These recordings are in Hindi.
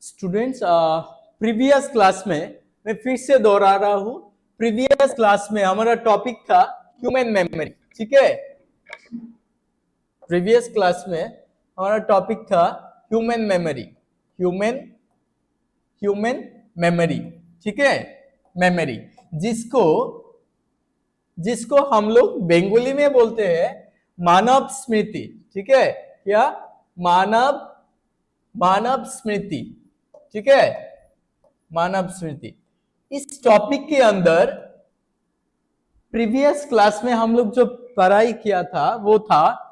स्टूडेंट्स, प्रीवियस क्लास में मैं फिर से दोहरा रहा हूं। प्रीवियस क्लास में हमारा टॉपिक था ह्यूमन मेमोरी। ठीक है, प्रीवियस क्लास में हमारा टॉपिक था human memory. Human human memory, ठीक है, मेमोरी, जिसको जिसको हम लोग बंगाली में बोलते हैं मानव स्मृति। ठीक है, क्या? मानव मानव स्मृति। ठीक है, मानव स्मृति। इस टॉपिक के अंदर प्रीवियस क्लास में हम लोग जो पढ़ाई किया था वो था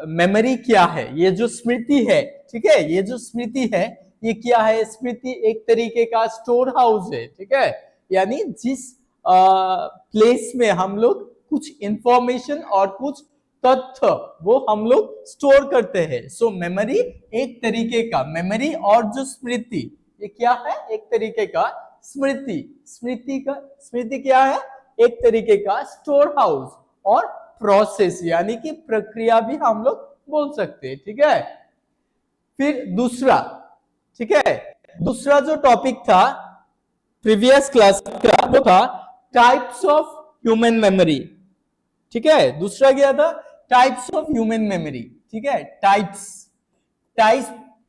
मेमोरी क्या है, ये जो स्मृति है। ठीक है, ये जो स्मृति है ये क्या है? स्मृति एक तरीके का स्टोर हाउस है। ठीक है, यानी जिस प्लेस में हम लोग कुछ इंफॉर्मेशन और कुछ तथ्य वो हम लोग स्टोर करते हैं। सो मेमोरी एक तरीके का, मेमोरी और जो स्मृति ये क्या है? एक तरीके का स्मृति। स्मृति क्या है? एक तरीके का स्टोर हाउस और प्रोसेस, यानी कि प्रक्रिया भी हम लोग बोल सकते हैं। ठीक है, फिर दूसरा, ठीक है, दूसरा जो टॉपिक था प्रीवियस क्लास का वो था टाइप्स ऑफ ह्यूमन मेमोरी। ठीक है, दूसरा क्या था? Types of human memory. ठीक है,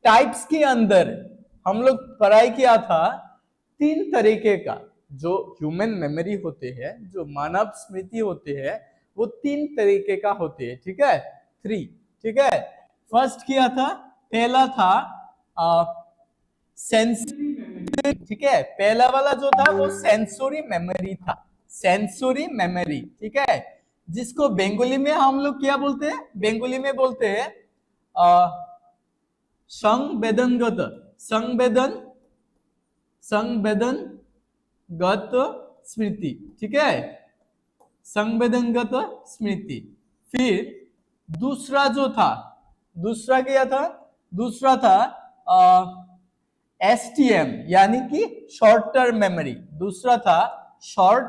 टाइप्स के अंदर हम लोग पढ़ाई किया था तीन तरीके का जो ह्यूमन मेमोरी होते हैं, जो मानव स्मृति होते हैं, वो तीन तरीके का होते हैं। ठीक है, 3। ठीक है, फर्स्ट किया था, पहला था सेंसरी मेमोरी। ठीक है, पहला वाला जो था वो सेंसरी मेमोरी था, सेंसरी मेमोरी। ठीक है, जिसको बंगाली में हम लोग क्या बोलते हैं? बंगाली में बोलते हैं संवेदनगत स्मृति। ठीक है, संवेदनगत स्मृति। फिर दूसरा जो था, दूसरा क्या था? दूसरा था STM, यानी कि शॉर्ट टर्म मेमोरी। दूसरा था short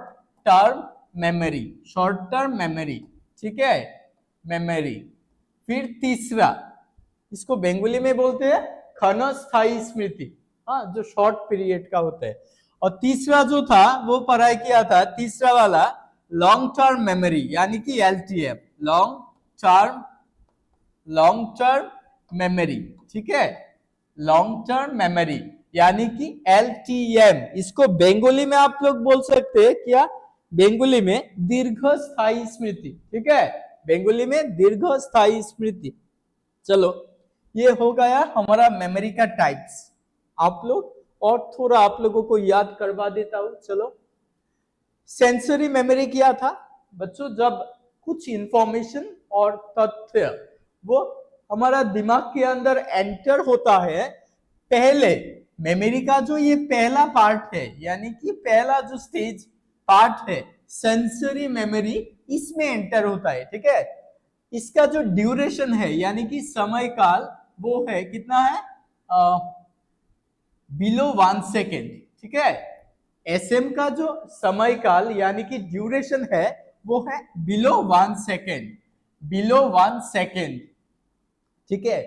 term memory, short term memory. ठीक है, मेमोरी। फिर तीसरा, इसको बंगाली में बोलते हैं क्षणस्थायी स्मृति, हाँ, जो शॉर्ट पीरियड का होता है। और तीसरा जो था वो पढ़ाई किया था, तीसरा वाला लॉन्ग टर्म मेमोरी, यानी कि LTM, लॉन्ग टर्म मेमोरी। ठीक है, लॉन्ग टर्म मेमोरी यानी कि LTM। इसको बंगाली में आप लोग बोल सकते हैं क्या? बंगाली में दीर्घस्थायी स्मृति। ठीक है, बंगाली में दीर्घस्थायी स्मृति। चलो, ये हो गया हमारा मेमोरी का टाइप्स। आप लोग और थोड़ा आप लोगों को याद करवा देता हूं। चलो, सेंसरी मेमोरी क्या था बच्चों? जब कुछ इंफॉर्मेशन और तथ्य वो हमारा दिमाग के अंदर एंटर होता है, पहले मेमोरी का जो ये पहला पार्ट है, यानी कि पहला जो स्टेज पार्ट है सेंसरी मेमोरी, इसमें एंटर होता है। ठीक है, इसका जो ड्यूरेशन है यानी कि समय काल वो है कितना है? Below 1 second. ठीक है, SM का जो समय काल यानी कि ड्यूरेशन है वो है बिलो 1 सेकेंड, बिलो 1 सेकेंड। ठीक है,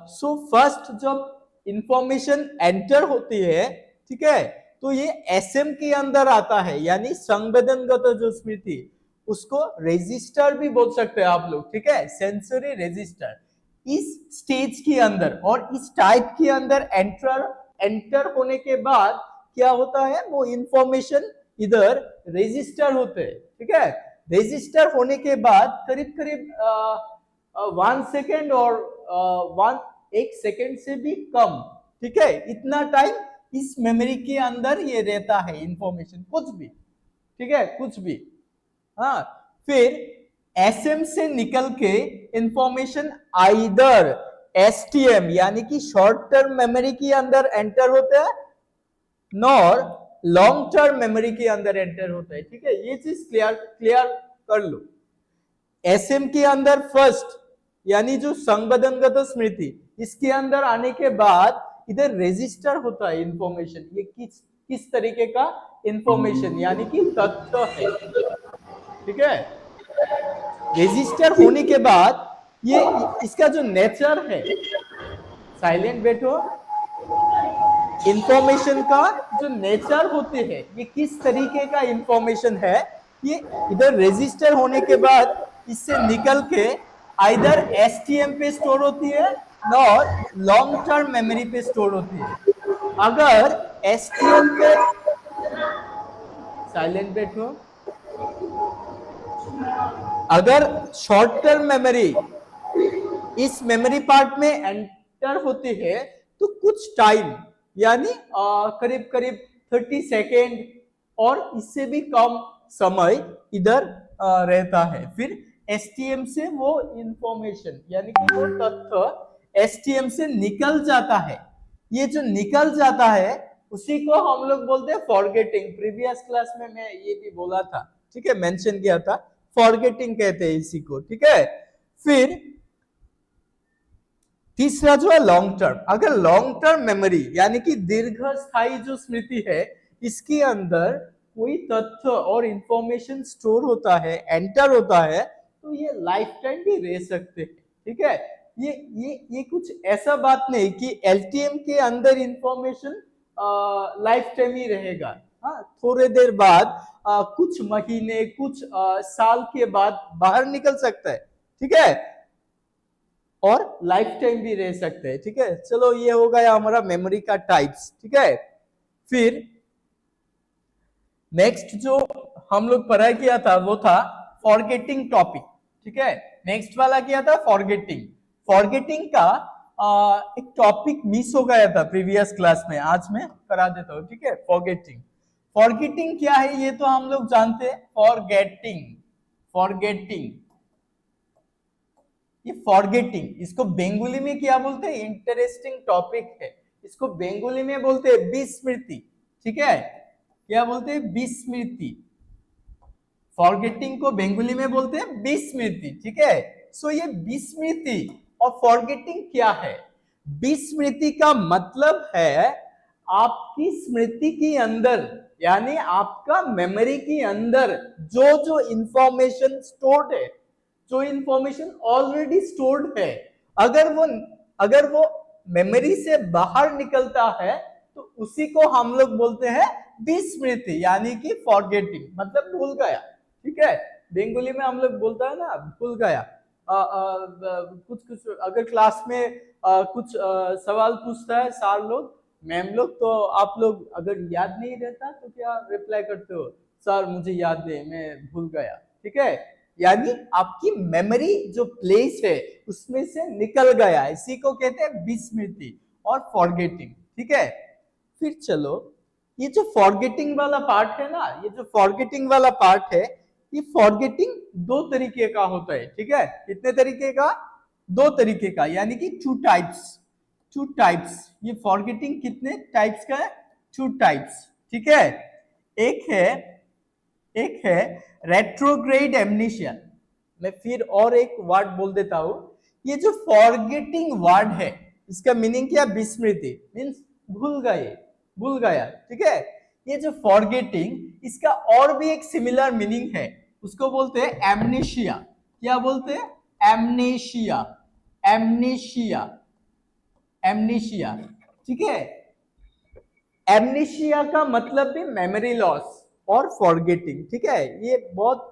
सो फर्स्ट जब इंफॉर्मेशन एंटर होती है, ठीक है, तो ये SM के अंदर आता है, यानी संवेदनगत जो स्मृति, उसको रजिस्टर भी बोल सकते हैं आप लोग। ठीक है, सेंसरी रजिस्टर। इस स्टेज के अंदर और इस टाइप के अंदर एंटर होने के बाद क्या होता है? वो इंफॉर्मेशन इधर रजिस्टर होते हैं। ठीक है, रजिस्टर होने के बाद करीब करीब 1 सेकेंड और 1 सेकेंड से भी कम, ठीक है, इतना टाइम इस मेमोरी के अंदर ये रहता है इंफॉर्मेशन, कुछ भी। ठीक है, कुछ भी। हाँ, फिर SM से निकल के इंफॉर्मेशन आइदर STM यानी कि शॉर्ट टर्म मेमोरी के अंदर एंटर होता है, नॉर लॉन्ग टर्म मेमोरी के अंदर एंटर होता है। ठीक है, ये चीज क्लियर कर लो। SM के अंदर फर्स्ट यानी जो संवेदनगत स्मृति, इसके अंदर आने के बाद इधर रजिस्टर होता है इंफॉर्मेशन। ये किस तरीके का इंफॉर्मेशन यानी कि तथ्य है। ठीक है, रजिस्टर होने के बाद ये इसका जो नेचर है, साइलेंट बैठो। इंफॉर्मेशन का जो नेचर होते हैं, ये किस तरीके का इंफॉर्मेशन है, ये इधर रजिस्टर होने के बाद इससे निकल के आइदर एसटीएम पे स्टोर होती है और लॉन्ग टर्म मेमोरी पे स्टोर होती है। अगर एसटीएम पे, साइलेंट बैठो, अगर शॉर्ट टर्म मेमोरी इस मेमोरी पार्ट में एंटर होती है तो कुछ टाइम यानी करीब करीब 30 सेकेंड और इससे भी कम समय इधर रहता है। फिर एसटीएम से वो इंफॉर्मेशन यानी कि वो तथ्य एसटीएम से निकल जाता है। ये जो निकल जाता है उसी को हम लोग बोलते हैं फॉरगेटिंग। प्रीवियस क्लास में मैं ये भी बोला था, ठीक है, मेंशन किया था, फॉरगेटिंग कहते हैं इसी को, ठीक है। फिर तीसरा जो है लॉन्ग टर्म। अगर लॉन्ग टर्म मेमोरी यानी कि दीर्घ स्थायी जो स्मृति है, इसके अंदर कोई तथ्य और इंफॉर्मेशन स्टोर होता है, एंटर होता है, तो ये लाइफ टाइम भी रह सकते हैं, ठीक है। ये कुछ ऐसा बात नहीं कि एलटीएम के अंदर इंफॉर्मेशन लाइफ टाइम ही रहेगा। हाँ, थोड़े देर बाद कुछ महीने कुछ साल के बाद बाहर निकल सकता है, ठीक है, और लाइफ टाइम भी रह सकते हैं, ठीक है। चलो ये हो गया हमारा मेमोरी का टाइप्स, ठीक है। फिर नेक्स्ट जो हम लोग पढ़ाई किया था वो था फॉरगेटिंग टॉपिक, ठीक है। नेक्स्ट वाला किया था फॉरगेटिंग। फॉरगेटिंग का एक टॉपिक मिस हो गया था प्रीवियस क्लास में, आज मैं करा देता हूं, ठीक है। फॉरगेटिंग, फॉरगेटिंग क्या है ये तो हम लोग जानते हैं। फॉरगेटिंग, फॉरगेटिंग, ये फॉरगेटिंग, इसको बेंगोली में क्या बोलते हैं, इंटरेस्टिंग टॉपिक है। इसको बेंगोली में बोलते हैं विस्मृति, ठीक है। क्या बोलते हैं, विस्मृति। फॉरगेटिंग को बेंगोली में बोलते हैं विस्मृति, ठीक है। सो ये विस्मृति और फॉरगेटिंग क्या है। विस्मृति का मतलब है आपकी स्मृति के अंदर यानी आपका मेमोरी के अंदर जो जो इंफॉर्मेशन स्टोर्ड है, जो इंफॉर्मेशन ऑलरेडी स्टोर्ड है, अगर वो मेमोरी से बाहर निकलता है तो उसी को हम लोग बोलते हैं विस्मृति यानी कि फॉरगेटिंग, मतलब भूल गया, ठीक है। बेंगोली में हम लोग बोलता है ना भूल गया। कुछ अगर क्लास में कुछ सवाल पूछता है सर लोग मैम लोग, तो आप लोग अगर याद नहीं रहता तो क्या रिप्लाई करते हो, सर मुझे याद नहीं, मैं भूल गया, ठीक है। यानी आपकी मेमोरी जो प्लेस है उसमें से निकल गया, इसी को कहते हैं विस्मृति और फॉरगेटिंग, ठीक है। फिर चलो ये जो फॉरगेटिंग वाला पार्ट है ना, ये जो फॉरगेटिंग वाला पार्ट है, ये फॉरगेटिंग दो तरीके का होता है, ठीक है। कितने तरीके का, दो तरीके का, यानी कि टू टाइप्स, टू टाइप्स। ये फॉरगेटिंग कितने टाइप्स का है, टू टाइप्स, ठीक है। एक है रेट्रोग्रेड एमनीशिया। मैं फिर और एक वर्ड बोल देता हूं, ये जो फॉरगेटिंग वर्ड है इसका मीनिंग क्या, विस्मृति, मीन्स भूल गए, भूल गया, ठीक है। ये जो फॉरगेटिंग, इसका और भी एक सिमिलर मीनिंग है, उसको बोलते हैं एमनीशिया। क्या बोलते हैं, एमनीशिया, एमनीशिया, एमनीशिया, ठीक है। एमनीशिया का मतलब भी मेमोरी लॉस और फॉरगेटिंग, ठीक है। ये बहुत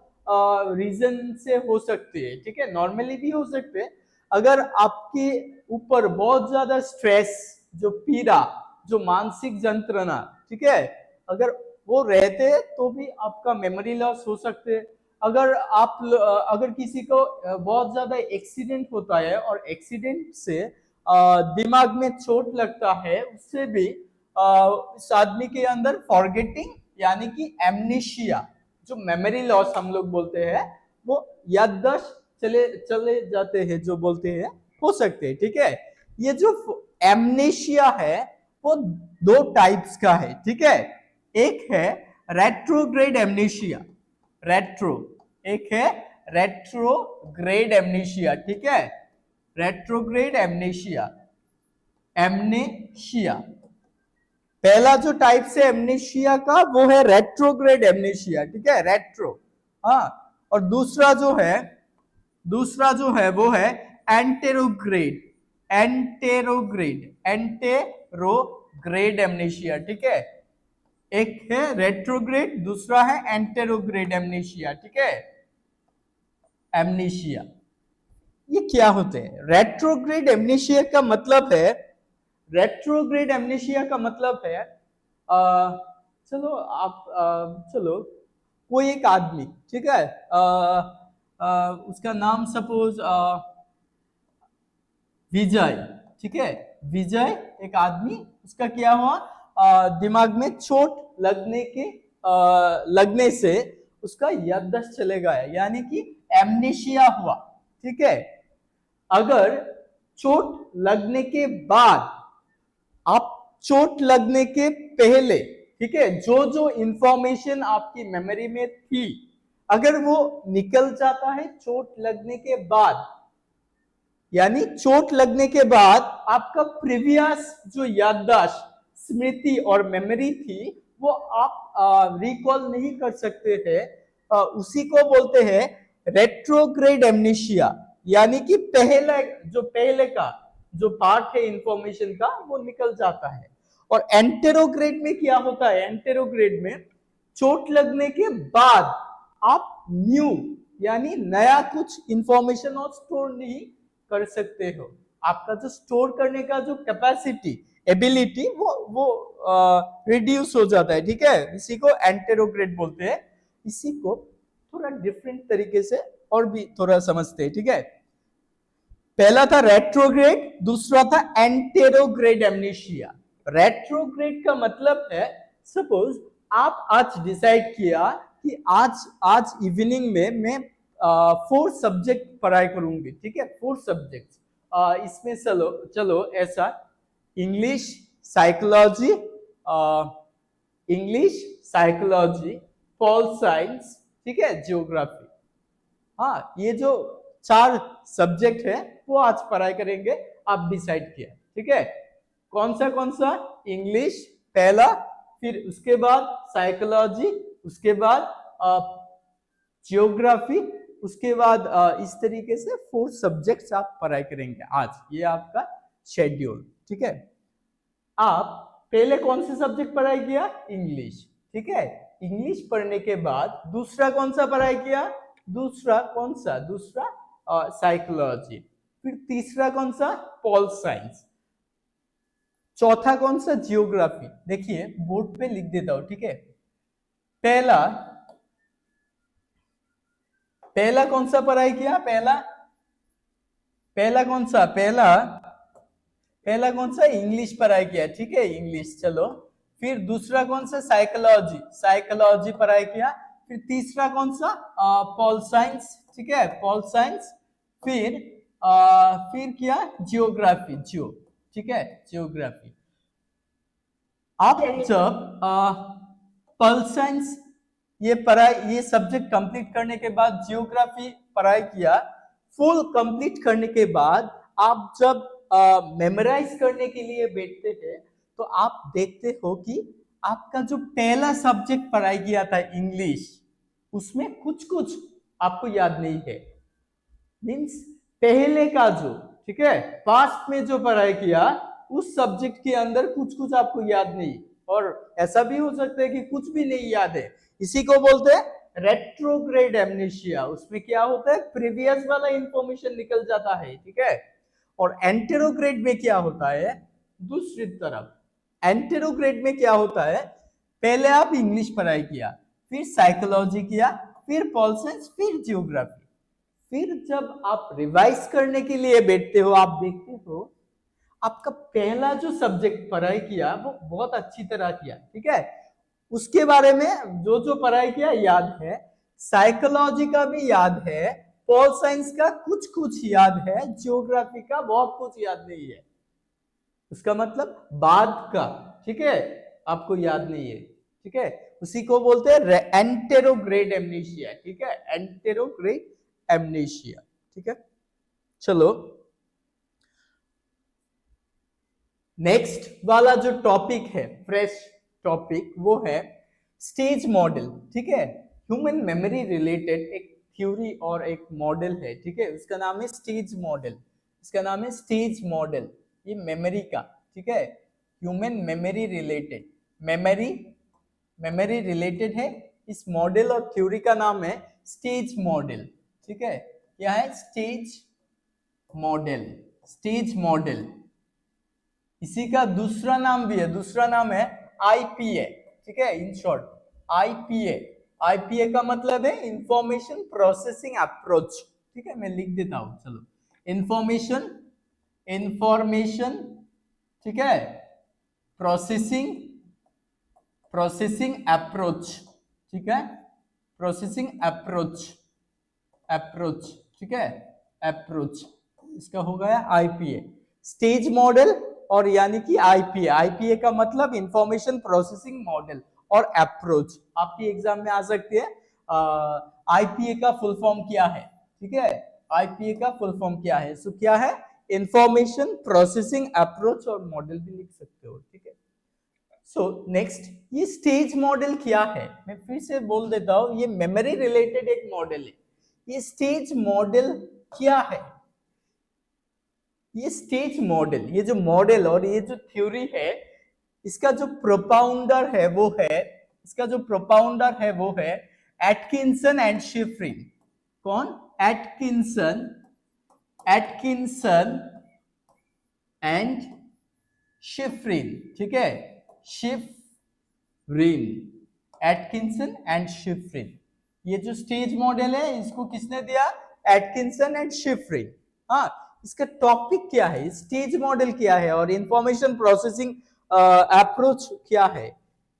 रीजन से हो सकती है, ठीक है, नॉर्मली भी हो सकते हैं। अगर आपके ऊपर बहुत ज्यादा स्ट्रेस, जो पीड़ा, जो मानसिक यंत्रणा, ठीक है, अगर वो रहते हैं तो भी आपका मेमोरी लॉस हो सकते हैं। अगर किसी को बहुत ज्यादा एक्सीडेंट होता है और एक्सीडेंट से दिमाग में चोट लगता है, उससे भी इस आदमी के अंदर फॉरगेटिंग यानी कि एमनीशिया, जो मेमोरी लॉस हम लोग बोलते हैं, वो याददाश्त चले जाते हैं, जो बोलते हैं, हो सकते हैं, ठीक है। ये जो एमनीशिया है वो दो टाइप्स का है, ठीक है। एक है रेट्रोग्रेड एमनीशिया, एक है रेट्रोग्रेड एमनीशिया, ठीक है, रेट्रोग्रेड एमनीशिया, एमनीशिया। पहला जो टाइप से एमनीशिया का वो है रेट्रोग्रेड एमनीशिया, ठीक है, रेट्रो, हाँ। और दूसरा जो है वो है एंटेरोग्रेड, एंटेरोग्रेड एमनेशिया, ठीक है। एक है रेट्रोग्रेड, दूसरा है एंटेरोग्रेड एमनेशिया, ठीक है। एमनेशिया ये क्या होते हैं? रेट्रोग्रेड एमनेशिया का मतलब है, रेट्रोग्रेड एमनेशिया का मतलब है चलो आप चलो कोई एक आदमी, ठीक है, उसका नाम सपोज विजय, ठीक है। विजय एक आदमी, उसका क्या हुआ, दिमाग में चोट लगने से उसका याददाश्त चले गया, यानी कि एमनेशिया हुआ, ठीक है। अगर चोट लगने के बाद, आप चोट लगने के पहले, ठीक है, जो जो इंफॉर्मेशन आपकी मेमोरी में थी, अगर वो निकल जाता है चोट लगने के बाद, यानी चोट लगने के बाद आपका प्रीवियस जो याददाश्त, स्मृति और मेमोरी थी, वो आप रिकॉल नहीं कर सकते हैं, उसी को बोलते हैं रेट्रोग्रेड एमनेशिया। यानी कि पहले का जो पार्ट है इंफॉर्मेशन का, वो निकल जाता है। और एंटेरोग्रेड में क्या होता है? एंटेरोग्रेड में चोट लगने के बाद आप न्यू यानी नया कुछ इंफॉर्मेशन और स्टोर नहीं कर सकते हो। आपका जो स्टोर करने का जो कैपेसिटी, एबिलिटी, वो रिड्यूस हो जाता है, ठीक है। इसी को एंटेरोग्रेड बोलते हैं। इसी को थोड़ा डिफरेंट तरीके से और भी थोड़ा समझते हैं, ठीक है। पहला था रेट्रोग्रेड, दूसरा था एंटेरोग्रेड एमनेशिया। रेट्रोग्रेड का मतलब है, सपोज आप आज डिसाइड किया कि आज इवनिंग में मैं 4 सब्जेक्ट पढ़ाई करूंगी, ठीक है, 4 सब्जेक्ट। इसमें चलो ऐसा, इंग्लिश, साइकोलॉजी, पॉल साइंस, ठीक है, जियोग्राफी। हाँ, ये जो 4 सब्जेक्ट है वो आज पढ़ाई करेंगे, आप डिसाइड किया, ठीक है। कौन सा? इंग्लिश पहला, फिर उसके बाद साइकोलॉजी, उसके बाद जियोग्राफी, उसके बाद इस तरीके से 4 सब्जेक्ट्स आप पढ़ाई करेंगे आज। ये आपका शेड्यूल, ठीक है। आप पहले कौन से सब्जेक्ट पढ़ाई किया? इंग्लिश, ठीक है। इंग्लिश पढ़ने के बाद दूसरा कौन सा पढ़ाई किया? दूसरा साइकोलॉजी। फिर तीसरा कौन सा? Pol science. चौथा कौन सा? जियोग्राफी। देखिए बोर्ड पे लिख देता हूं, ठीक है। पहला कौन सा पढ़ाई किया? पहला कौन सा? पहला कौन सा? इंग्लिश पढ़ाई किया, ठीक है, इंग्लिश। चलो, फिर दूसरा कौन सा? साइकोलॉजी पढ़ाई किया। फिर तीसरा कौन सा? पॉल साइंस, ठीक है, पॉल साइंस। फिर क्या? जियोग्राफी, ठीक है, जियोग्राफी। आप जब पॉल साइंस ये सब्जेक्ट कंप्लीट करने के बाद जियोग्राफी पढ़ाई किया, फुल कंप्लीट करने के बाद आप जब मेमोराइज करने के लिए बैठते हैं, तो आप देखते हो कि आपका जो पहला सब्जेक्ट पढ़ाई किया था इंग्लिश, उसमें कुछ आपको याद नहीं है। मीन्स पहले का जो, ठीक है, पास्ट में जो पढ़ाई किया, उस सब्जेक्ट के अंदर कुछ आपको याद नहीं, और ऐसा भी हो सकता है कि कुछ भी नहीं याद है। इसी को बोलते हैं रेट्रोग्रेड एमनेशिया। उसमें क्या होता है? प्रीवियस वाला इंफॉर्मेशन निकल जाता है, ठीक है। और एंटेरोग्रेड में क्या होता है? दूसरी तरफ एंटेरोग्रेड में क्या होता है? पहले आप इंग्लिश पढ़ाई किया, फिर साइकोलॉजी किया, फिर पॉल साइंस, फिर जियोग्राफी। फिर जब आप रिवाइज करने के लिए बैठते हो, आप देखते हो आपका पहला जो सब्जेक्ट पढ़ाई किया वो बहुत अच्छी तरह किया, ठीक है, उसके बारे में जो जो पढ़ाई किया याद है, साइकोलॉजी का भी याद है, पॉल साइंस का कुछ याद है, जियोग्राफी का बहुत कुछ याद नहीं है। उसका मतलब बाद का, ठीक है, आपको याद नहीं है, ठीक है। उसी को बोलते हैं एंटेरोग्रेड एमनेशिया, ठीक है, एंटेरोग्रेड एमनेशिया, ठीक है। चलो, नेक्स्ट वाला जो टॉपिक है, फ्रेश टॉपिक, वो है स्टेज मॉडल, ठीक है। ह्यूमन मेमोरी रिलेटेड एक थ्योरी और एक मॉडल है, ठीक है, उसका नाम है स्टेज मॉडल। इसका नाम है स्टेज मॉडल, ये मेमोरी का, ठीक है, human memory related, memory related है। इस मॉडल और थ्योरी का नाम है स्टेज मॉडल, ठीक है, क्या है स्टेज मॉडल, स्टेज मॉडल। इसी का दूसरा नाम भी है, दूसरा नाम है आईपीए, ठीक है, इन शॉर्ट आईपीए। आईपीए का मतलब है इंफॉर्मेशन प्रोसेसिंग अप्रोच, ठीक है, मैं लिख देता हूं, चलो, इंफॉर्मेशन इंफॉर्मेशन, ठीक है, प्रोसेसिंग प्रोसेसिंग अप्रोच, ठीक है, प्रोसेसिंग अप्रोच, अप्रोच, ठीक है, अप्रोच, इसका हो गया आईपीए, स्टेज मॉडल और यानी कि आईपीए। आईपीए का मतलब इंफॉर्मेशन प्रोसेसिंग मॉडल और अप्रोच, आपकी एग्जाम में आ सकती है। आईपीए का फुल फॉर्म क्या है, ठीक है, आईपीए का फुल फॉर्म क्या है, सो क्या है, इंफॉर्मेशन प्रोसेसिंग अप्रोच, और मॉडल भी लिख सकते हो, ठीक है। सो नेक्स्ट, ये स्टेज मॉडल क्या है, मैं फिर से बोल देता हूं, ये मेमोरी रिलेटेड एक मॉडल है। ये स्टेज मॉडल क्या है, ये स्टेज मॉडल, ये जो मॉडल और ये जो थ्योरी है, इसका जो प्रोपाउंडर है वो है, इसका जो प्रोपाउंडर है वो है एटकिंसन एंड शिफरिन। कौन, एटकिंसन, एटकिंसन एंड शिफरिन, ठीक है, शिफरिन, एटकिंसन एंड शिफरिन। ये जो स्टेज मॉडल है इसको किसने दिया, एटकिंसन एंड शिफरिन। हाँ, इसका टॉपिक क्या है, स्टेज मॉडल क्या है और इंफॉर्मेशन प्रोसेसिंग अप्रोच क्या है,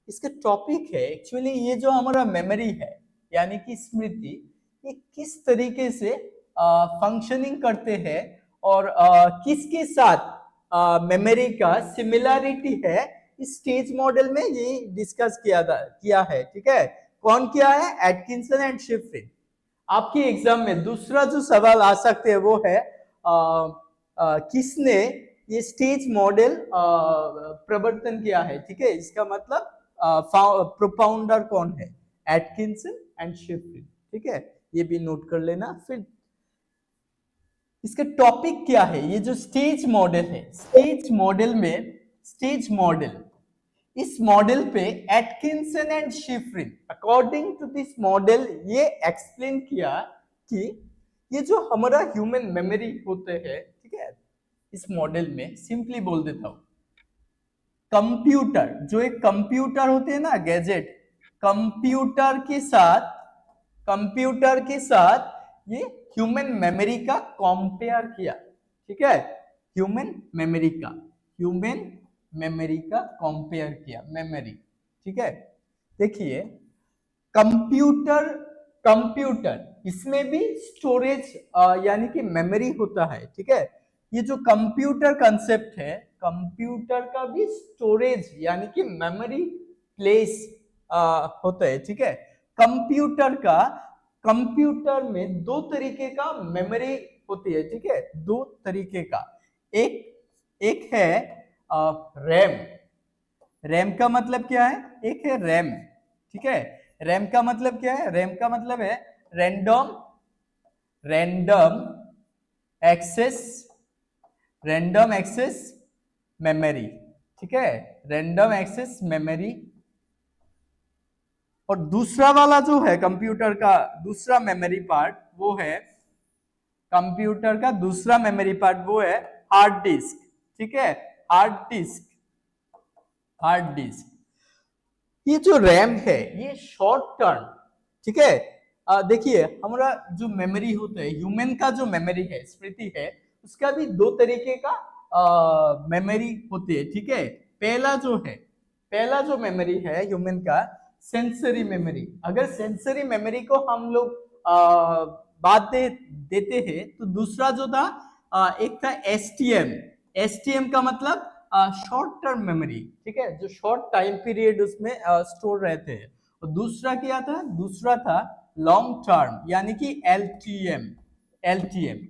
इसका टॉपिक है एक्चुअली ये जो हमारा मेमोरी है यानी कि स्मृति, ये किस तरीके से फंक्शनिंग करते हैं और किसके साथ मेमोरी का सिमिलरिटी है, इस स्टेज मॉडल में ये डिस्कस किया है, ठीक है। कौन किया है, एटकिंसन एंड शिफरिन। आपके एग्जाम में दूसरा जो सवाल आ सकते हैं वो है किसने ये स्टेज मॉडल प्रवर्तन किया है, ठीक है, इसका मतलब प्रोपाउंडर कौन है, एटकिंसन एंड शिफरिन, ठीक है, ये भी नोट कर लेना। फिर इसका टॉपिक क्या है, ये जो स्टेज मॉडल है, स्टेज मॉडल में, स्टेज मॉडल, इस मॉडल पे Atkinson and Shiffrin according to this model ये एक्सप्लेन किया कि ये जो हमारा ह्यूमन मेमोरी होते हैं, ठीक है, इस मॉडल में सिंपली बोल देता हूं, कंप्यूटर, जो एक कंप्यूटर होते हैं ना, गैजेट, कंप्यूटर के साथ, कंप्यूटर के साथ ये ह्यूमन मेमोरी का कंपेयर किया, ठीक है, ह्यूमन मेमोरी का, ह्यूमन मेमोरी का कंपेयर किया, मेमोरी, ठीक है। देखिए कंप्यूटर, कंप्यूटर इसमें भी स्टोरेज यानी कि मेमोरी होता है, ठीक है, ये जो कंप्यूटर कंसेप्ट है, कंप्यूटर का भी स्टोरेज यानी कि मेमोरी प्लेस होता है, ठीक है। कंप्यूटर का, कंप्यूटर में दो तरीके का मेमोरी होती है, ठीक है, दो तरीके का, एक एक है रैम, रैम का मतलब क्या है, एक है रैम, ठीक है, रैम का मतलब क्या है, रैम का मतलब है random, random access, random access memory, ठीक है, रैंडम एक्सेस मेमोरी। और दूसरा वाला जो है कंप्यूटर का दूसरा मेमोरी पार्ट वो है, कंप्यूटर का दूसरा मेमोरी पार्ट वो है हार्ड डिस्क, ठीक है, हार्ड डिस्क, हार्ड डिस्क। ये जो रैम है ये शॉर्ट टर्म, ठीक है, देखिए हमारा जो मेमोरी होता है, ह्यूमन का जो मेमोरी है, स्मृति है, उसका भी दो तरीके का मेमोरी होती है, ठीक है। पहला जो है, पहला जो मेमोरी है ह्यूमन का, सेंसरी मेमोरी। अगर सेंसरी मेमोरी को हम लोग बात देते हैं तो दूसरा जो था एक था एसटीएम, एसटीएम का मतलब शॉर्ट टर्म मेमोरी, ठीक है, जो शॉर्ट टाइम पीरियड उसमें स्टोर रहते हैं। और दूसरा क्या था, दूसरा था लॉन्ग टर्म यानी कि एलटीएम, एलटीएम।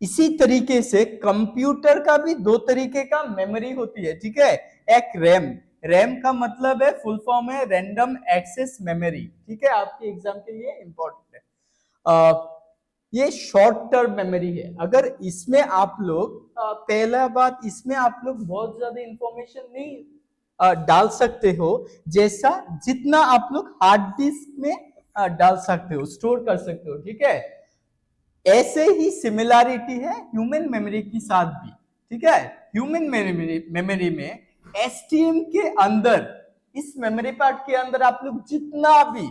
इसी तरीके से कंप्यूटर का भी दो तरीके का मेमोरी होती है, ठीक है, एक रैम, रैम का मतलब है फुल फॉर्म है रैंडम एक्सेस मेमोरी, ठीक है, आपके एग्जाम के लिए इंपॉर्टेंट है। ये शॉर्ट टर्म मेमोरी है। अगर इसमें आप लोग पहला बात, इसमें आप लोग बहुत ज्यादा इंफॉर्मेशन नहीं डाल सकते हो, जैसा जितना आप लोग हार्ड डिस्क में डाल सकते हो, स्टोर कर सकते हो, ठीक है। ऐसे ही सिमिलैरिटी है ह्यूमन मेमोरी के साथ भी, ठीक है। ह्यूमन मेमोरी में एसटीएम के अंदर, इस मेमोरी पार्ट के अंदर आप लोग जितना भी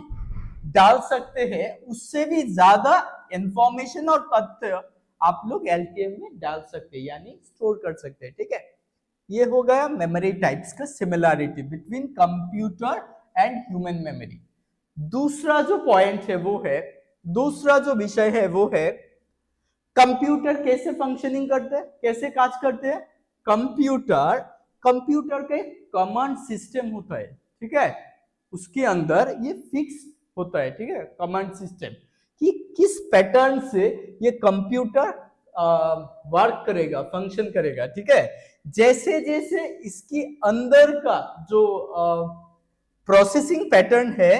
डाल सकते हैं उससे भी ज्यादा इंफॉर्मेशन और तथ्य आप लोग एलटीएम में डाल सकते हैं, यानी स्टोर कर सकते हैं, ठीक है। ये हो गया मेमोरी टाइप्स का similarity between computer and human memory. दूसरा जो पॉइंट है वो है, दूसरा जो विषय है वो है कंप्यूटर कैसे फंक्शनिंग करते हैं, कैसे काज करते हैं। कंप्यूटर कंप्यूटर का एक कमांड सिस्टम होता है, ठीक है। उसके अंदर ये फिक्स होता है, ठीक है, कमांड सिस्टम कि किस पैटर्न से ये कंप्यूटर वर्क करेगा, फंक्शन करेगा, ठीक है। जैसे जैसे इसके अंदर का जो प्रोसेसिंग पैटर्न है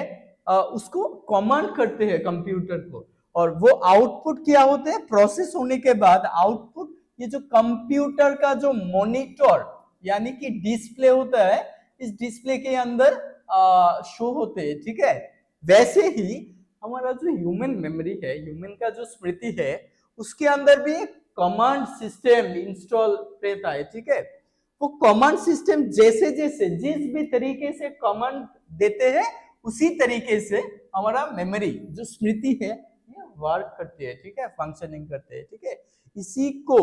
उसको कमांड करते हैं कंप्यूटर को, और वो आउटपुट क्या होते हैं, प्रोसेस होने के बाद आउटपुट ये जो कंप्यूटर का जो मॉनिटर यानी कि डिस्प्ले होता है, इस डिस्प्ले के अंदर शो होते हैं, ठीक है। वैसे ही हमारा जो ह्यूमन मेमोरी है, ह्यूमन का जो स्मृति है, उसके अंदर भी एक कमांड सिस्टम इंस्टॉल रहता है, ठीक है। वो कमांड सिस्टम जैसे जैसे जिस भी तरीके से कमांड देते हैं उसी तरीके से हमारा मेमोरी जो स्मृति है ये वर्क करती है, ठीक है, फंक्शनिंग करते हैं, ठीक है। इसी को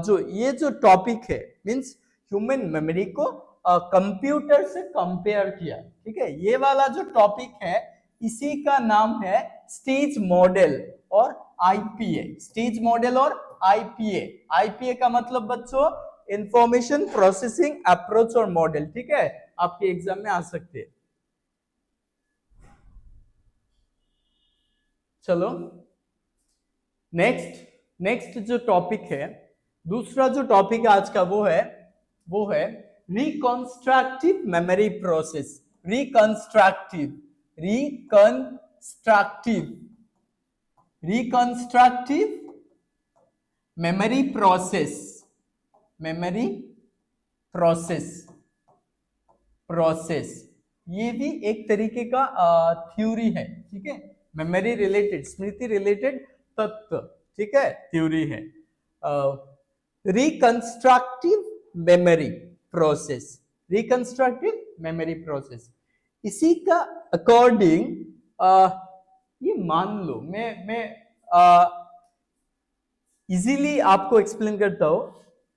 जो ये जो टॉपिक है मींस ह्यूमन मेमोरी को कंप्यूटर से कंपेयर किया, ठीक है। ये वाला जो टॉपिक है इसी का नाम है स्टेज मॉडल और आईपीए। स्टेज मॉडल और आईपीए। आईपीए का मतलब बच्चों इंफॉर्मेशन प्रोसेसिंग अप्रोच और मॉडल, ठीक है, आपके एग्जाम में आ सकते हैं। चलो नेक्स्ट जो टॉपिक है, दूसरा जो टॉपिक है आज का वो है reconstructive memory process. Reconstructive memory process. Memory process ये भी एक तरीके का थ्योरी है, ठीक है। मेमोरी रिलेटेड, स्मृति रिलेटेड तत्व, ठीक है, थ्योरी है। Reconstructive memory process, reconstructive memory process, इसी का अकॉर्डिंग ये मान लो मैं इजीली आपको एक्सप्लेन करता हूं।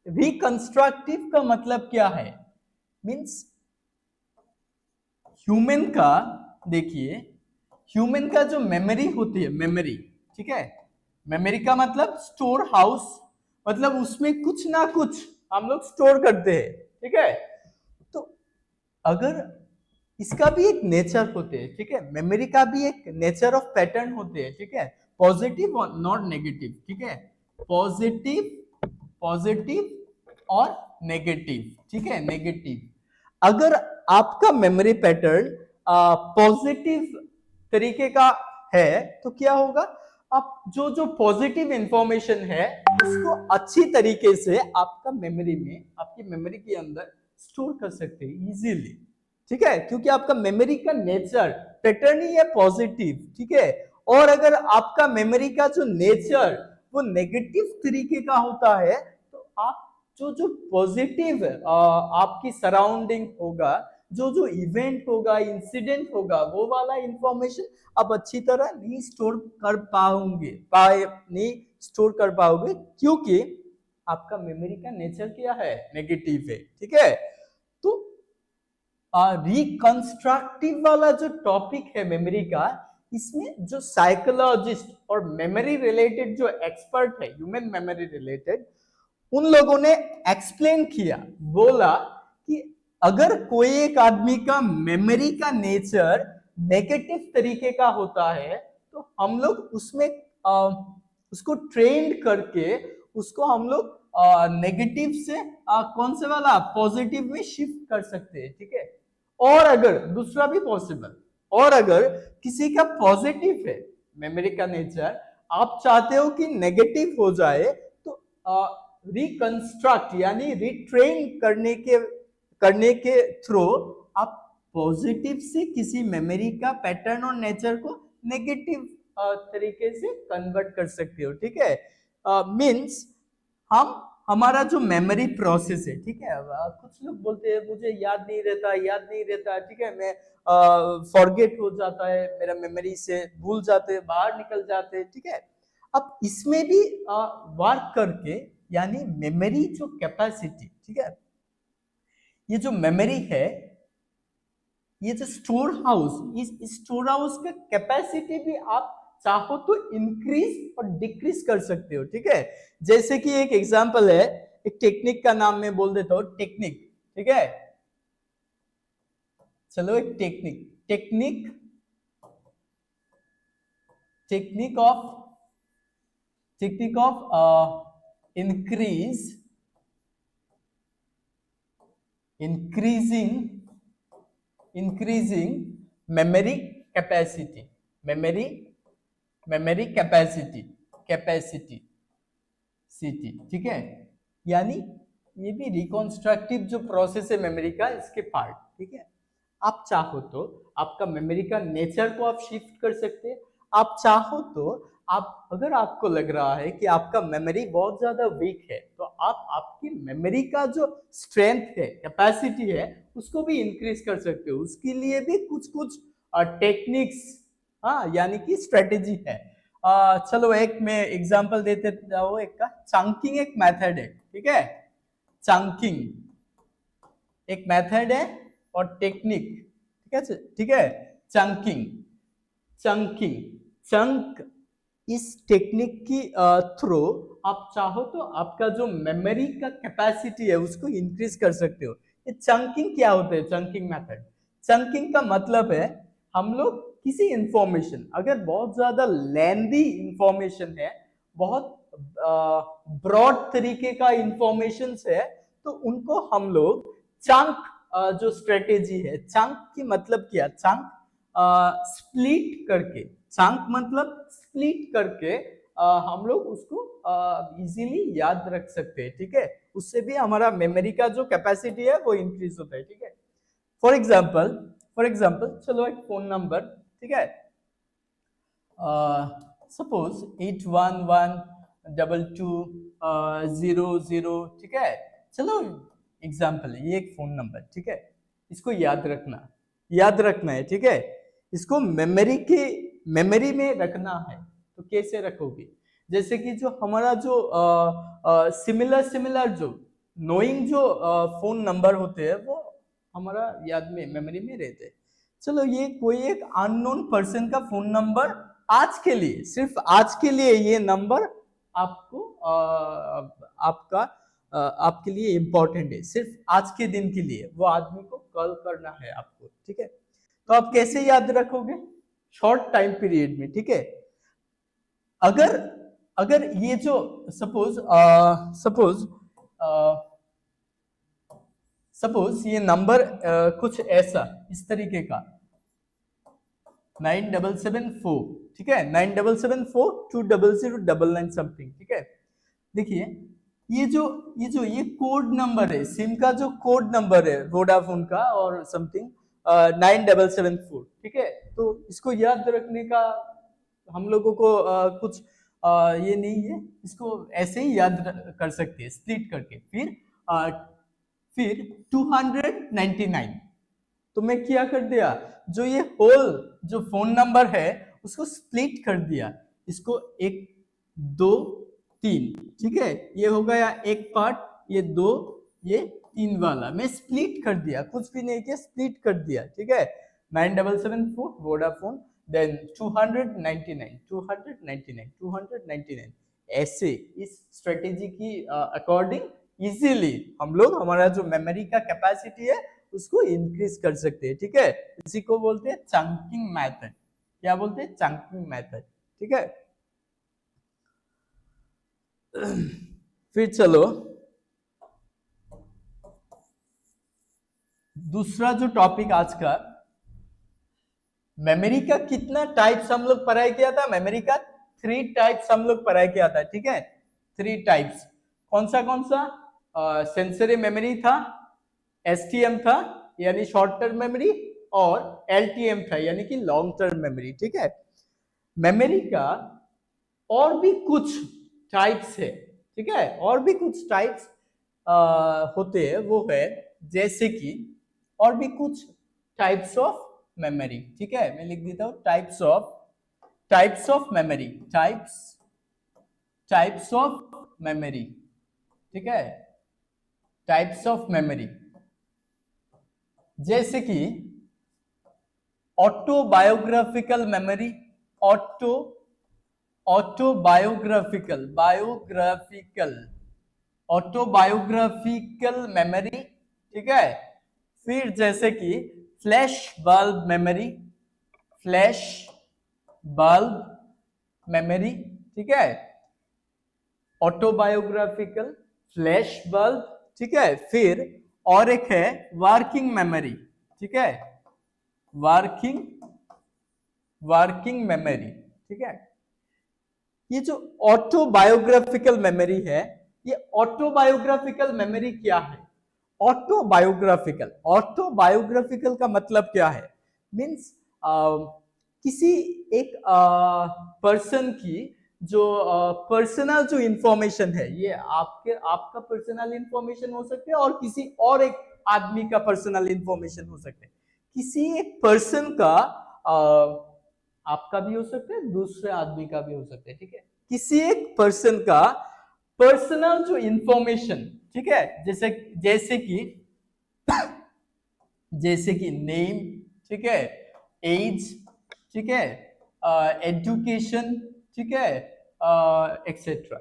रिकंस्ट्रक्टिव का मतलब क्या है, मींस ह्यूमन का, देखिए ह्यूमन का जो मेमोरी होती है, मेमोरी, ठीक है, मेमोरी का मतलब स्टोर हाउस, मतलब उसमें कुछ ना कुछ हम लोग स्टोर करते हैं, ठीक है। तो अगर इसका भी एक नेचर होते हैं, ठीक है, मेमोरी का भी एक नेचर ऑफ पैटर्न होते हैं, ठीक है, पॉजिटिव और नॉट नेगेटिव, ठीक है, पॉजिटिव और नेगेटिव, ठीक है, नेगेटिव। अगर आपका मेमोरी पैटर्न पॉजिटिव तरीके का है तो क्या होगा, आप जो जो पॉजिटिव इंफॉर्मेशन है उसको अच्छी तरीके से आपका मेमोरी में, आपकी मेमोरी के अंदर स्टोर कर सकते हैं इजीली, ठीक है, क्योंकि आपका मेमोरी का नेचर पैटर्न ही है पॉजिटिव, ठीक है। और अगर आपका मेमोरी का जो नेचर वो नेगेटिव तरीके का होता है तो आप जो जो पॉजिटिव आपकी सराउंडिंग होगा, जो जो इवेंट होगा, इंसिडेंट होगा, वो वाला इंफॉर्मेशन आप अच्छी तरह नहीं स्टोर कर नहीं स्टोर कर पाओगे, क्योंकि आपका मेमोरी का नेचर क्या है, नेगेटिव है, ठीक है। तो रिकंस्ट्रक्टिव वाला जो टॉपिक है मेमोरी का, इसमें जो साइकोलॉजिस्ट और मेमोरी रिलेटेड जो एक्सपर्ट है ह्यूमन मेमोरी रिलेटेड, उन लोगों ने एक्सप्लेन किया, बोला कि अगर कोई एक आदमी का मेमोरी का नेचर नेगेटिव तरीके का होता है तो हम लोग उसमें उसको ट्रेंड करके उसको हम लोग नेगेटिव से कौन से वाला पॉजिटिव में शिफ्ट कर सकते हैं, ठीक है। और अगर दूसरा भी पॉसिबल, और अगर किसी का पॉजिटिव है मेमोरी का नेचर, आप चाहते हो कि नेगेटिव हो जाए, तो रिकंस्ट्रक्ट यानी रिट्रेन करने के थ्रू आप पॉजिटिव से किसी मेमोरी का पैटर्न और नेचर को नेगेटिव तरीके से कन्वर्ट कर सकते हो, ठीक है। मीन्स हम हमारा जो मेमोरी प्रोसेस है, ठीक है, कुछ लोग बोलते हैं मुझे याद नहीं रहता, ठीक है, मैं फॉरगेट हो जाता है, मेरा मेमोरी से भूल जाते हैं, बाहर निकल जाते हैं, ठीक है। अब इसमें भी वर्क करके, यानी मेमोरी जो कैपेसिटी, ठीक है, ये जो मेमोरी है, ये जो स्टोर हाउस, इस स्टोर हाउस का कैपेसिटी भी आप चाहो तो इंक्रीज और डिक्रीज कर सकते हो, ठीक है। जैसे कि एक एग्जांपल है, एक टेक्निक का नाम मैं बोल देता हूं, टेक्निक, ठीक है। चलो एक technique technique technique of increasing memory capacity, memory capacity, ठीक है। यानी ये भी रिकॉन्स्ट्रक्टिव जो प्रोसेस है मेमोरी का, इसके पार्ट, ठीक है। आप चाहो तो आपका मेमोरी का नेचर को आप शिफ्ट कर सकते हैं। आप चाहो तो आप, अगर आपको लग रहा है कि आपका मेमोरी बहुत ज्यादा वीक है, तो आप आपकी मेमोरी का जो स्ट्रेंथ है, कैपेसिटी है, उसको भी इंक्रीज कर सकते हो। उसके लिए भी कुछ कुछ टेक्निक्स, हाँ, यानी कि स्ट्रेटेजी है। चलो एक मैं एग्जांपल देते जाओ, एक का चंकिंग एक मेथड है, ठीक है। चंकिंग एक मेथड है और टेक्निक, ठीक है, ठीक है। चंकिंग चंकिंग चंक, इस टेक्निक की थ्रू आप चाहो तो आपका जो मेमोरी का कैपेसिटी है उसको इंक्रीज कर सकते हो। ये चंकिंग क्या होता है? चंकिंग मेथड, चंकिंग का मतलब है हम लोग किसी इंफॉर्मेशन, अगर बहुत ज्यादा लेंदी इंफॉर्मेशन है, बहुत ब्रॉड तरीके का इंफॉर्मेशन है, तो उनको हम लोग चंक, जो स्ट्रेटेजी है, चंक की मतलब क्या, चंक स्प्लिट करके, चंक मतलब स्प्लिट करके हम लोग उसको इजीली याद रख सकते हैं, ठीक है। उससे भी हमारा मेमोरी का जो कैपेसिटी है वो इंक्रीज होता है, ठीक है। फॉर एग्जाम्पल चलो एक फोन नंबर, ठीक है, सपोज 8112200, ठीक है। चलो एग्जाम्पल है, ये एक फोन नंबर, ठीक है। इसको याद रखना है, ठीक है। इसको मेमोरी में रखना है, तो कैसे रखोगे? जैसे कि जो हमारा जो सिमिलर जो नोइंग जो फोन नंबर होते हैं, वो हमारा याद में, मेमोरी में रहते हैं। चलो ये कोई एक अननोन पर्सन का फोन नंबर, आज के लिए, सिर्फ आज के लिए ये नंबर आपको आपके लिए इंपॉर्टेंट है, सिर्फ आज के दिन के लिए वो आदमी को कॉल करना है आपको, ठीक है। तो आप कैसे याद रखोगे? शॉर्ट टाइम पीरियड में, ठीक है। अगर अगर ये जो सपोज ये नंबर कुछ ऐसा, इस तरीके का 9774, ठीक है, 97742009 समथिंग, ठीक है। देखिए ये कोड नंबर है, सिम का जो कोड नंबर है वोडाफोन का और समथिंग 9774, ठीक है। तो इसको याद रखने का हम लोगों को कुछ ये नहीं है, इसको ऐसे ही याद कर सकते हैं, स्प्लिट करके। फिर 299, तो मैं क्या कर दिया, जो ये होल जो फोन नंबर है उसको स्प्लिट कर दिया, इसको 1 2 3, ठीक है। ये हो गया एक पार्ट, ये 2, ये 3 वाला मैं स्प्लिट कर दिया, कुछ भी नहीं किया, स्प्लिट कर दिया, ठीक है। 9774 वोडाफोन, देन 299, ऐसे इस स्ट्रेटेजी की अकॉर्डिंग इजीली हम लोग हमारा जो मेमोरी का कैपेसिटी है उसको इंक्रीज कर सकते हैं, ठीक है। इसी को बोलते हैं चंकिंग मेथड। क्या बोलते हैं? चंकिंग मेथड, ठीक है। फिर चलो दूसरा जो टॉपिक आज का, मेमोरी का कितना टाइप्स हम लोग पढ़ाई किया था, मेमोरी का थ्री टाइप्स हम लोग पढ़ाई किया था, ठीक है। थ्री टाइप्स कौन सा सेंसरी मेमोरी था, एसटीएम था यानी शॉर्ट टर्म मेमोरी, और एलटीएम था यानी कि लॉन्ग टर्म मेमोरी, ठीक है। मेमोरी का और भी कुछ टाइप्स है, ठीक है, और भी कुछ टाइप्स होते हैं, वो है जैसे कि और भी कुछ टाइप्स ऑफ मेमोरी, ठीक है। मैं लिख देता हूं types of memory, types of memory, ठीक है, टाइप्स ऑफ मेमोरी, जैसे कि autobiographical memory, autobiographical autobiographical memory, ठीक है। फिर जैसे कि flash bulb memory, flash bulb memory, ठीक है, ऑटोबायोग्राफिकल, फ्लैश बल्ब, ठीक है। फिर और एक है वर्किंग मेमोरी, ठीक है, वर्किंग मेमोरी, ठीक है। ये जो ऑटोबायोग्राफिकल मेमोरी है, ये ऑटोबायोग्राफिकल मेमोरी क्या है? ऑटोबायोग्राफिकल का मतलब क्या है? मीन्स किसी एक पर्सन की जो पर्सनल जो इंफॉर्मेशन है, ये आपका पर्सनल इंफॉर्मेशन हो सकता है और किसी और एक आदमी का पर्सनल इंफॉर्मेशन हो सकता है। किसी एक पर्सन का आपका भी हो सकता है, दूसरे आदमी का भी हो सकता है, ठीक है। किसी एक पर्सन का पर्सनल जो इंफॉर्मेशन, ठीक है, जैसे कि नेम, ठीक है, एज, ठीक है, एजुकेशन, ठीक है, एक्सेट्रा,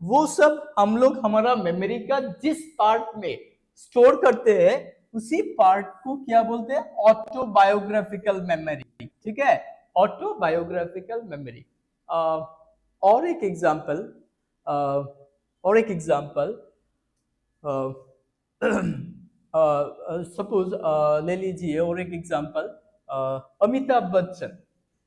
वो सब हम लोग हमारा मेमोरी का जिस पार्ट में स्टोर करते हैं, उसी पार्ट को क्या बोलते हैं? ऑटोबायोग्राफिकल मेमोरी, ठीक है, ऑटोबायोग्राफिकल मेमोरी। और एक एग्जांपल सपोज ले लीजिए, और एक एग्जांपल, अमिताभ बच्चन,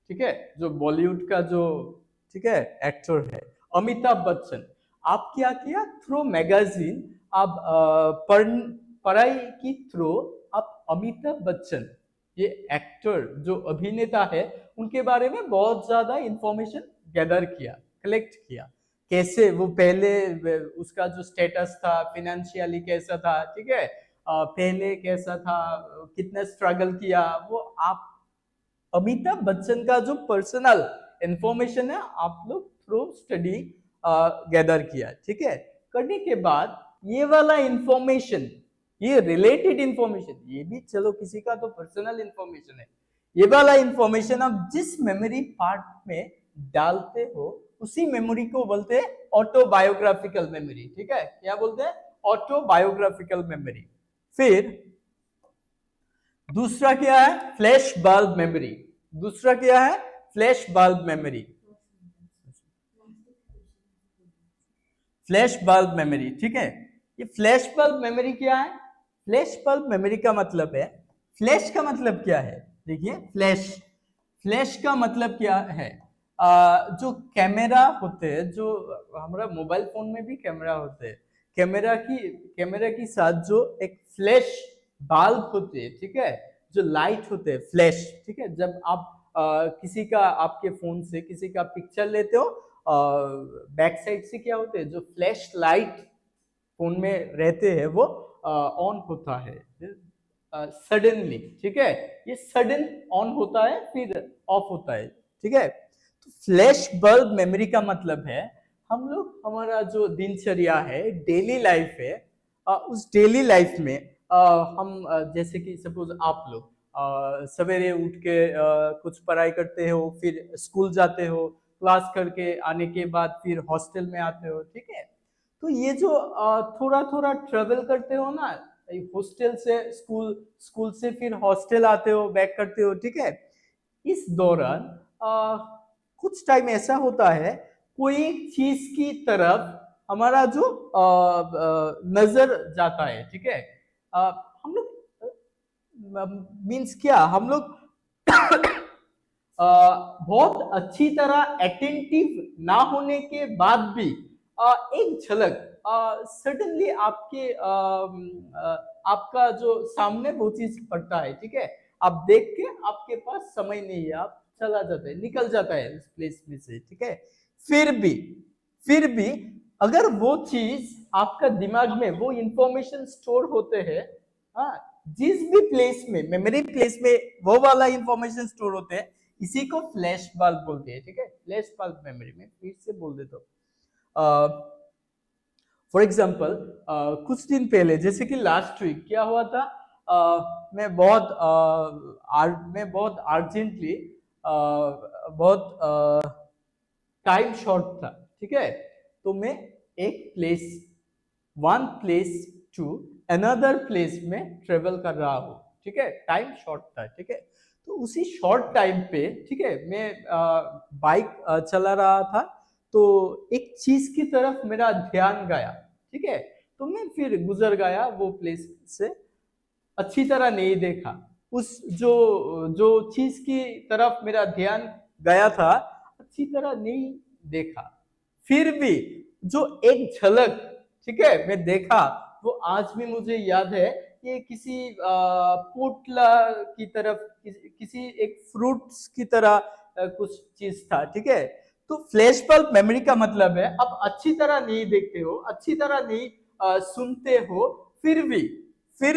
ठीक है, जो बॉलीवुड का जो, ठीक है, एक्टर है, अमिताभ बच्चन। आप क्या किया? थ्रू मैगजीन आप पढ़ाई की थ्रू आप अमिताभ बच्चन, ये एक्टर जो अभिनेता है, उनके बारे में बहुत ज्यादा इंफॉर्मेशन गैदर किया, कलेक्ट किया। कैसे वो पहले, उसका जो स्टेटस था फिनेंशियली कैसा था, ठीक है, पहले कैसा था, कितना स्ट्रगल किया, वो आप अमिताभ बच्चन का जो पर्सनल इंफॉर्मेशन है, आप लोग थ्रू स्टडी गैदर किया, ठीक है। करने के बाद ये वाला इंफॉर्मेशन, ये रिलेटेड इंफॉर्मेशन, ये भी चलो किसी का तो पर्सनल इंफॉर्मेशन है, ये वाला इंफॉर्मेशन आप जिस मेमोरी पार्ट में डालते हो, उसी मेमोरी को बोलते हैं ऑटोबायोग्राफिकल मेमोरी, ठीक है। क्या बोलते हैं? Autobiographical memory. फिर दूसरा क्या है? Flash bulb memory. दूसरा क्या है? Flash bulb memory, flash bulb memory, ठीक है। ये फ्लैश बल्ब मेमोरी क्या है? फ्लैश बल्ब मेमोरी का मतलब है, फ्लैश का मतलब क्या है? देखिए, फ्लैश, फ्लैश का मतलब क्या है? जो कैमरा होते हैं, जो हमारा मोबाइल फोन में भी कैमरा होते हैं, कैमरा की साथ जो एक फ्लैश बल्ब होते हैं, ठीक है, जो लाइट होते हैं, फ्लैश, ठीक है। जब आप किसी का, आपके फोन से किसी का पिक्चर लेते हो, बैक साइड से क्या होते हैं, जो फ्लैश लाइट फोन में रहते हैं, वो ऑन होता है सडनली, ठीक है। ये सडन ऑन होता है, फिर ऑफ होता है, ठीक है। तो फ्लैश बल्ब मेमोरी का मतलब है, हम लोग हमारा जो दिनचर्या है, डेली लाइफ है, उस डेली लाइफ में हम जैसे कि सपोज आप लोग सवेरे उठ के कुछ पढ़ाई करते हो, फिर स्कूल जाते हो, क्लास करके आने के बाद फिर हॉस्टल में आते हो, ठीक है। तो ये जो थोड़ा थोड़ा ट्रेवल करते हो ना, हॉस्टल से स्कूल, स्कूल से फिर हॉस्टल आते हो, बैक करते हो, ठीक है। इस दौरान कुछ टाइम ऐसा होता है, कोई एक चीज की तरफ हमारा जो नजर जाता है, ठीक है। हम लोग मीन्स क्या, हम लोग बहुत अच्छी तरह अटेंटिव ना होने के बाद भी एक झलक सडनली आपके आपका जो सामने वो चीज पड़ता है, ठीक है, आप देख के आपके पास समय नहीं है, आप चला जाता है, निकल जाता है उस प्लेस में से, ठीक है। फिर भी फिर भी अगर वो चीज आपका दिमाग में वो इंफॉर्मेशन स्टोर होते हैं, हाँ, जिस भी प्लेस में, मेमोरी प्लेस में वो वाला इंफॉर्मेशन स्टोर होते हैं, इसी को फ्लैश बल्ब बोलते हैं, ठीक है। फ्लैश बल्ब मेमोरी में फिर से बोल देता हूँ। फॉर एग्जाम्पल कुछ दिन पहले, जैसे कि लास्ट वीक क्या हुआ था, मैं बहुत अर्जेंटली बहुत टाइम शॉर्ट था, ठीक है। तो मैं एक place, one place to another place में ट्रेवल कर रहा हूँ, ठीक है, टाइम शॉर्ट था, ठीक है। तो उसी शॉर्ट टाइम पे, ठीक है, मैं बाइक चला रहा था, तो एक चीज की तरफ मेरा ध्यान गया, ठीक है। तो मैं फिर गुजर गया वो प्लेस से, अच्छी तरह नहीं देखा उस जो जो चीज की तरफ मेरा ध्यान गया था, अच्छी तरह नहीं देखा। फिर भी जो एक झलक, ठीक है, मैं देखा, वो आज भी मुझे याद है। ये किसी पोटला की तरफ, किसी एक फ्रूट्स की तरह कुछ चीज था, ठीक है। तो फ्लैश बल्ब मेमोरी का मतलब है आप अच्छी तरह नहीं देखते हो, अच्छी तरह नहीं सुनते हो, फिर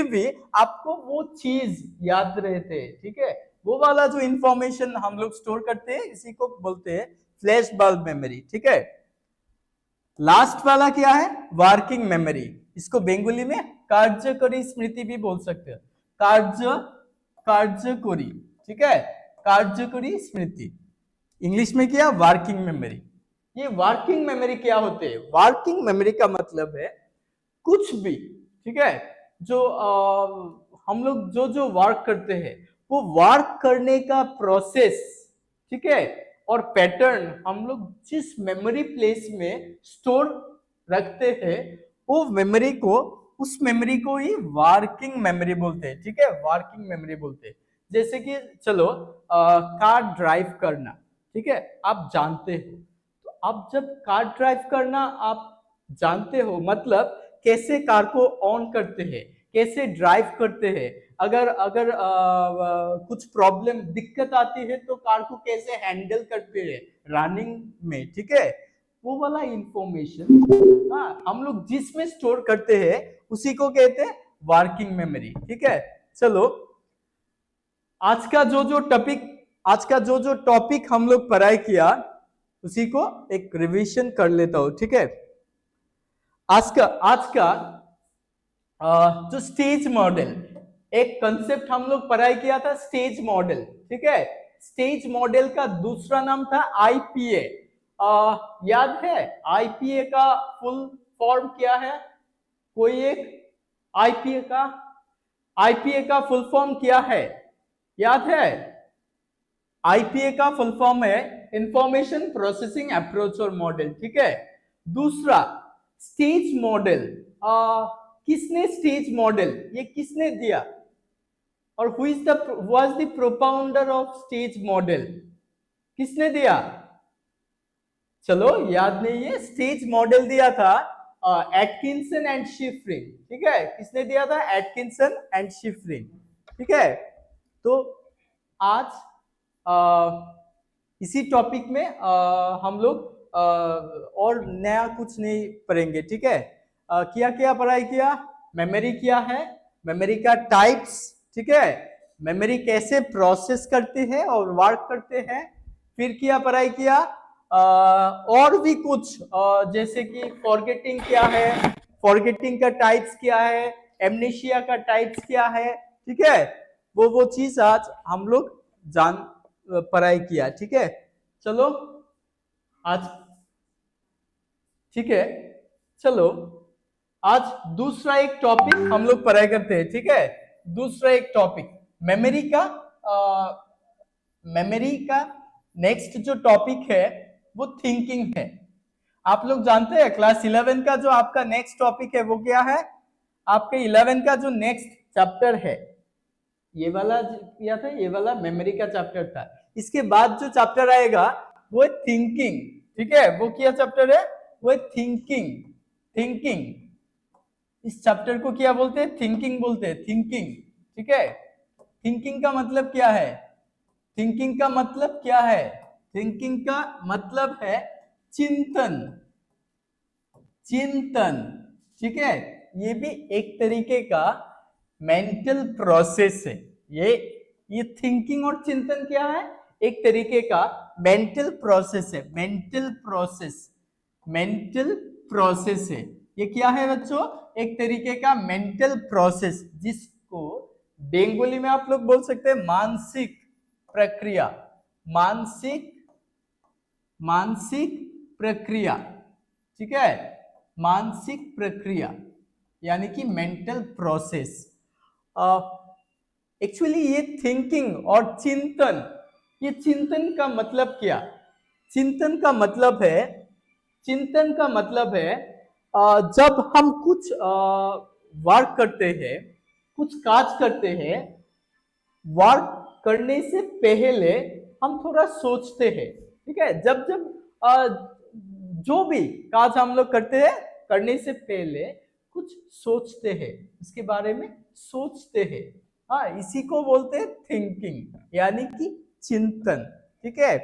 भी आपको वो चीज याद रहते हैं, ठीक है। वो वाला जो इंफॉर्मेशन हम लोग स्टोर करते हैं, इसी को बोलते हैं फ्लैश बल्ब मेमोरी, ठीक है। लास्ट वाला क्या है, वर्किंग मेमोरी। इसको बेंगोली में कार्यकरी स्मृति भी बोल सकते हैं। कार्यकरी, ठीक है, कार्यकरी स्मृति, इंग्लिश में क्या, वर्किंग मेमोरी। ये वर्किंग मेमोरी क्या होते हैं, वर्किंग मेमोरी का मतलब है कुछ भी, ठीक है, जो हम लोग जो जो वर्क करते हैं, वो वर्क करने का प्रोसेस, ठीक है, और पैटर्न हम लोग जिस मेमोरी प्लेस में स्टोर रखते हैं, वो मेमोरी को, उस मेमोरी को ही वर्किंग मेमोरी बोलते हैं, ठीक है, वर्किंग मेमोरी बोलते हैं। जैसे कि चलो कार ड्राइव करना, ठीक है, आप जानते हो, तो आप जब कार ड्राइव करना आप जानते हो, मतलब कैसे कार को ऑन करते हैं, कैसे ड्राइव करते हैं, अगर अगर कुछ प्रॉब्लम, दिक्कत आती है तो कार को कैसे हैंडल करते हैं रनिंग में, ठीक है, वो वाला इंफॉर्मेशन, हाँ, हम लोग जिसमें स्टोर करते हैं उसी को कहते हैं वर्किंग मेमोरी, ठीक है। चलो आज का जो जो टॉपिक हम लोग पढ़ाई किया, उसी को एक रिवीजन कर लेता हूं, ठीक है। आज का जो स्टेज मॉडल, एक कंसेप्ट हम लोग पढ़ाई किया था, स्टेज मॉडल, ठीक है। स्टेज मॉडल का दूसरा नाम था आईपीए। याद है आईपीए का फुल फॉर्म क्या है, कोई एक, आईपीए का आईपीए का फुल फॉर्म क्या है, याद है? आईपीए का फुल फॉर्म है इंफॉर्मेशन प्रोसेसिंग अप्रोच और मॉडल, ठीक है। दूसरा स्टेज मॉडल, किसने स्टेज मॉडल, ये किसने दिया, और who is the was the propounder of stage model, किसने दिया? चलो याद नहीं है, स्टेज मॉडल दिया था एटकिंसन एंड शिफ्रिन, ठीक है, किसने दिया था? एटकिंसन एंड शिफ्रिन, ठीक है। तो आज इसी टॉपिक में हम लोग और नया कुछ नहीं पढ़ेंगे, ठीक है। क्या क्या पढ़ाई किया, मेमोरी क्या है, मेमोरी का टाइप्स, ठीक है, मेमोरी कैसे प्रोसेस करते हैं और वर्क करते हैं, फिर क्या पढ़ाई किया, और भी कुछ जैसे कि फॉरगेटिंग क्या है, फॉरगेटिंग का टाइप्स क्या है, एमनेशिया का टाइप्स क्या है, ठीक है, वो चीज आज हम लोग जान पढ़ाई किया, ठीक है। चलो आज, ठीक है, चलो आज दूसरा एक टॉपिक हम लोग पढ़ाई करते हैं, ठीक है। दूसरा एक टॉपिक मेमोरी का नेक्स्ट जो टॉपिक है वो थिंकिंग है। आप लोग जानते हैं क्लास 11 का जो आपका नेक्स्ट टॉपिक है वो क्या है, आपके 11 का जो नेक्स्ट चैप्टर है, ये वाला किया था, ये वाला मेमोरी का चैप्टर था। इसके बाद जो चैप्टर आएगा वो है थिंकिंग, ठीक है। वो क्या चैप्टर है, वो है थिंकिंग। थिंकिंग, इस चैप्टर को क्या बोलते हैं, थिंकिंग बोलते हैं, थिंकिंग, ठीक है। थिंकिंग का मतलब क्या है, थिंकिंग का मतलब क्या है, थिंकिंग का मतलब है चिंतन, चिंतन, ठीक है। ये भी एक तरीके का मेंटल प्रोसेस है। ये थिंकिंग और चिंतन क्या है, एक तरीके का मेंटल प्रोसेस है, मेंटल प्रोसेस, मेंटल प्रोसेस है। ये क्या है बच्चों, एक तरीके का मेंटल प्रोसेस, जिसको बंगाली में आप लोग बोल सकते हैं मानसिक प्रक्रिया, मानसिक, मानसिक प्रक्रिया, ठीक है, मानसिक प्रक्रिया यानी कि मेंटल प्रोसेस। एक्चुअली ये थिंकिंग और चिंतन, ये चिंतन का मतलब क्या, चिंतन का मतलब है, चिंतन का मतलब है जब हम कुछ वर्क करते हैं, कुछ काज करते हैं, वर्क करने से पहले हम थोड़ा सोचते हैं, ठीक है। जब जब जो भी काज हम लोग करते हैं, करने से पहले कुछ सोचते हैं, इसके बारे में सोचते हैं, हाँ, इसी को बोलते हैं थिंकिंग यानी कि चिंतन, ठीक है।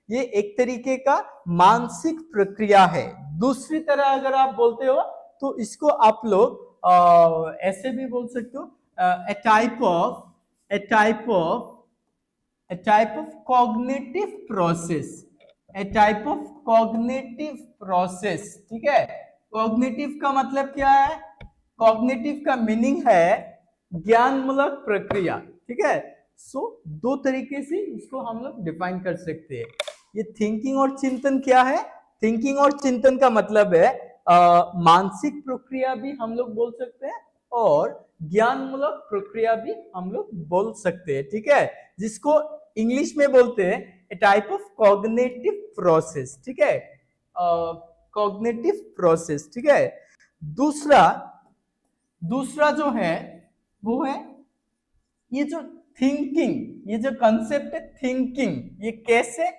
ये एक तरीके का मानसिक प्रक्रिया है। दूसरी तरह अगर आप बोलते हो तो इसको आप लोग ऐसे भी बोल सकते हो, a type of cognitive process, a type of cognitive process, ठीक है। cognitive का मतलब क्या है, cognitive का मीनिंग है ज्ञानमूलक प्रक्रिया, ठीक है। सो दो तरीके से इसको हम लोग डिफाइन कर सकते हैं। ये थिंकिंग और चिंतन क्या है, थिंकिंग और चिंतन का मतलब है मानसिक प्रक्रिया भी हम लोग बोल सकते हैं और ज्ञानमूलक प्रक्रिया भी हम लोग बोल सकते हैं, ठीक है, जिसको इंग्लिश में बोलते हैं ए टाइप ऑफ कॉग्निटिव प्रोसेस, ठीक है, कॉग्निटिव प्रोसेस, ठीक है। दूसरा, दूसरा जो है वो है ये जो थिंकिंग, ये जो कंसेप्ट है थिंकिंग, ये कैसे,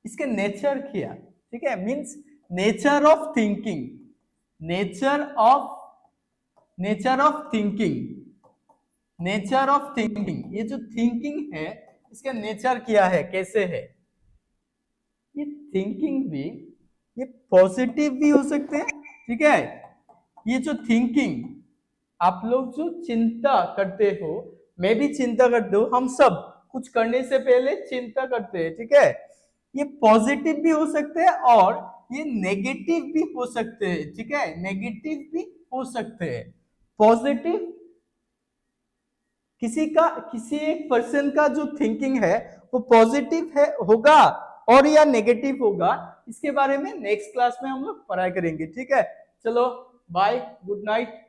इसके नेचर क्या, ठीक है, means nature of thinking, nature of, nature of thinking, nature of thinking, ये जो थिंकिंग है इसका नेचर क्या है, कैसे है। ये थिंकिंग भी, ये पॉजिटिव भी हो सकते हैं, ठीक है। ये जो थिंकिंग, आप लोग जो चिंता करते हो, मैं भी चिंता करते हो, हम सब कुछ करने से पहले चिंता करते हैं, ठीक है। ये पॉजिटिव भी हो सकते हैं और ये नेगेटिव भी हो सकते हैं, ठीक है, नेगेटिव भी हो सकते हैं। पॉजिटिव, किसी का, किसी एक पर्सन का जो थिंकिंग है वो पॉजिटिव है होगा और या नेगेटिव होगा, इसके बारे में नेक्स्ट क्लास में हम लोग पढ़ाई करेंगे, ठीक है। चलो बाय, गुड नाइट।